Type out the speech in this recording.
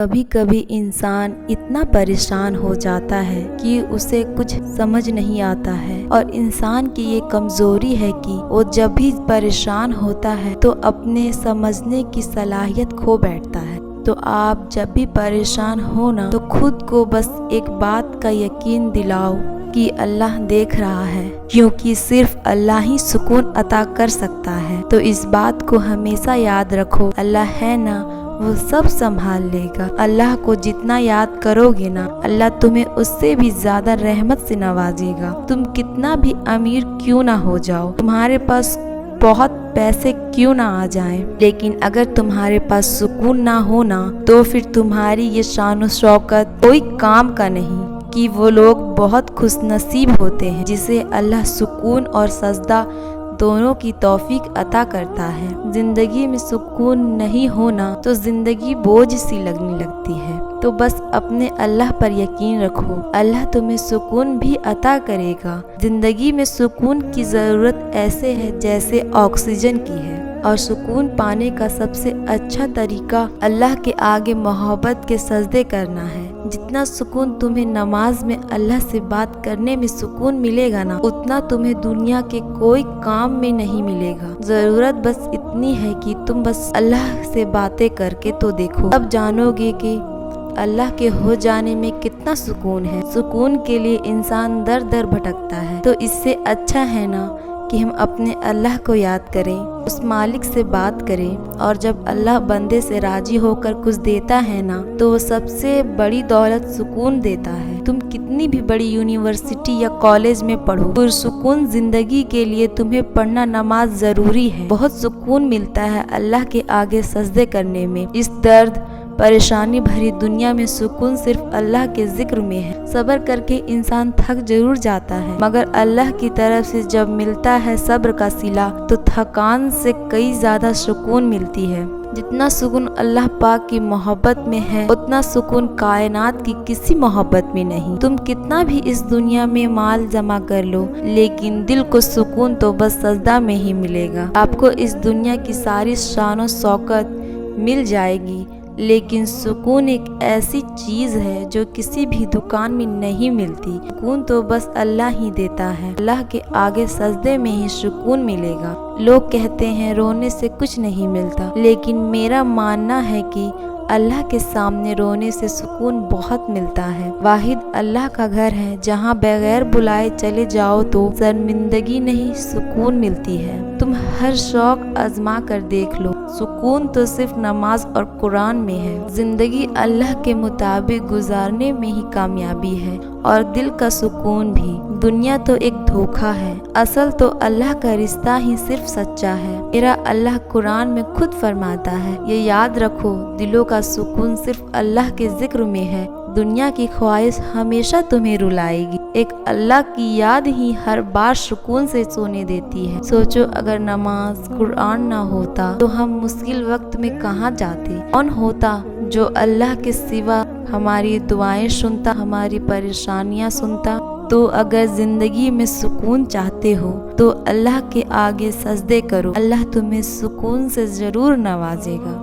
کبھی کبھی انسان اتنا پریشان ہو جاتا ہے کہ اسے کچھ سمجھ نہیں آتا ہے، اور انسان کی یہ کمزوری ہے کہ وہ جب بھی پریشان ہوتا ہے تو اپنے سمجھنے کی صلاحیت کھو بیٹھتا ہے۔ تو آپ جب بھی پریشان ہونا تو خود کو بس ایک بات کا یقین دلاؤ کہ اللہ دیکھ رہا ہے، کیونکہ صرف اللہ ہی سکون عطا کر سکتا ہے۔ تو اس بات کو ہمیشہ یاد رکھو، اللہ ہے نا، وہ سب سنبھال لے گا۔ اللہ کو جتنا یاد کرو گے نا، اللہ تمہیں اس سے بھی زیادہ رحمت سے نوازے گا۔ تم کتنا بھی امیر کیوں نہ ہو جاؤ، تمہارے پاس بہت پیسے کیوں نہ آ جائیں، لیکن اگر تمہارے پاس سکون نہ ہونا تو پھر تمہاری یہ شان و شوکت کوئی کام کا نہیں۔ کہ وہ لوگ بہت خوش نصیب ہوتے ہیں جسے اللہ سکون اور سجدہ دونوں کی توفیق عطا کرتا ہے۔ زندگی میں سکون نہیں ہونا تو زندگی بوجھ سی لگنے لگتی ہے۔ تو بس اپنے اللہ پر یقین رکھو، اللہ تمہیں سکون بھی عطا کرے گا۔ زندگی میں سکون کی ضرورت ایسے ہے جیسے آکسیجن کی ہے، اور سکون پانے کا سب سے اچھا طریقہ اللہ کے آگے محبت کے سجدے کرنا ہے۔ جتنا سکون تمہیں نماز میں اللہ سے بات کرنے میں سکون ملے گا نا، اتنا تمہیں دنیا کے کوئی کام میں نہیں ملے گا۔ ضرورت بس اتنی ہے کہ تم بس اللہ سے باتیں کر کے تو دیکھو، تب جانو گے کہ اللہ کے ہو جانے میں کتنا سکون ہے۔ سکون کے لیے انسان در در بھٹکتا ہے، تو اس سے اچھا ہے نا کہ ہم اپنے اللہ کو یاد کریں، اس مالک سے بات کریں، اور جب اللہ بندے سے راضی ہو کر کچھ دیتا ہے نا تو وہ سب سے بڑی دولت سکون دیتا ہے۔ تم کتنی بھی بڑی یونیورسٹی یا کالج میں پڑھو، پرسکون زندگی کے لیے تمہیں پڑھنا نماز ضروری ہے۔ بہت سکون ملتا ہے اللہ کے آگے سجدے کرنے میں۔ اس درد پریشانی بھری دنیا میں سکون صرف اللہ کے ذکر میں ہے۔ صبر کر کے انسان تھک ضرور جاتا ہے، مگر اللہ کی طرف سے جب ملتا ہے صبر کا صلہ تو تھکان سے کئی زیادہ سکون ملتی ہے۔ جتنا سکون اللہ پاک کی محبت میں ہے، اتنا سکون کائنات کی کسی محبت میں نہیں۔ تم کتنا بھی اس دنیا میں مال جمع کر لو، لیکن دل کو سکون تو بس سجدہ میں ہی ملے گا۔ آپ کو اس دنیا کی ساری شان و شوکت مل جائے گی، لیکن سکون ایک ایسی چیز ہے جو کسی بھی دکان میں نہیں ملتی۔ سکون تو بس اللہ ہی دیتا ہے۔ اللہ کے آگے سجدے میں ہی سکون ملے گا۔ لوگ کہتے ہیں رونے سے کچھ نہیں ملتا، لیکن میرا ماننا ہے کہ اللہ کے سامنے رونے سے سکون بہت ملتا ہے۔ واحد اللہ کا گھر ہے جہاں بغیر بلائے چلے جاؤ تو شرمندگی نہیں، سکون ملتی ہے۔ تم ہر شوق آزما کر دیکھ لو، سکون تو صرف نماز اور قرآن میں ہے۔ زندگی اللہ کے مطابق گزارنے میں ہی کامیابی ہے، اور دل کا سکون بھی۔ دنیا تو ایک دھوکہ ہے، اصل تو اللہ کا رشتہ ہی صرف سچا ہے۔ میرا اللہ قرآن میں خود فرماتا ہے، یہ یاد رکھو، دلوں کا سکون صرف اللہ کے ذکر میں ہے۔ دنیا کی خواہش ہمیشہ تمہیں رلائے گی، ایک اللہ کی یاد ہی ہر بار سکون سے سونے دیتی ہے۔ سوچو اگر نماز قرآن نہ ہوتا تو ہم مشکل وقت میں کہاں جاتے؟ کون ہوتا جو اللہ کے سوا ہماری دعائیں سنتا، ہماری پریشانیاں سنتا؟ تو اگر زندگی میں سکون چاہتے ہو تو اللہ کے آگے سجدے کرو، اللہ تمہیں سکون سے ضرور نوازے گا۔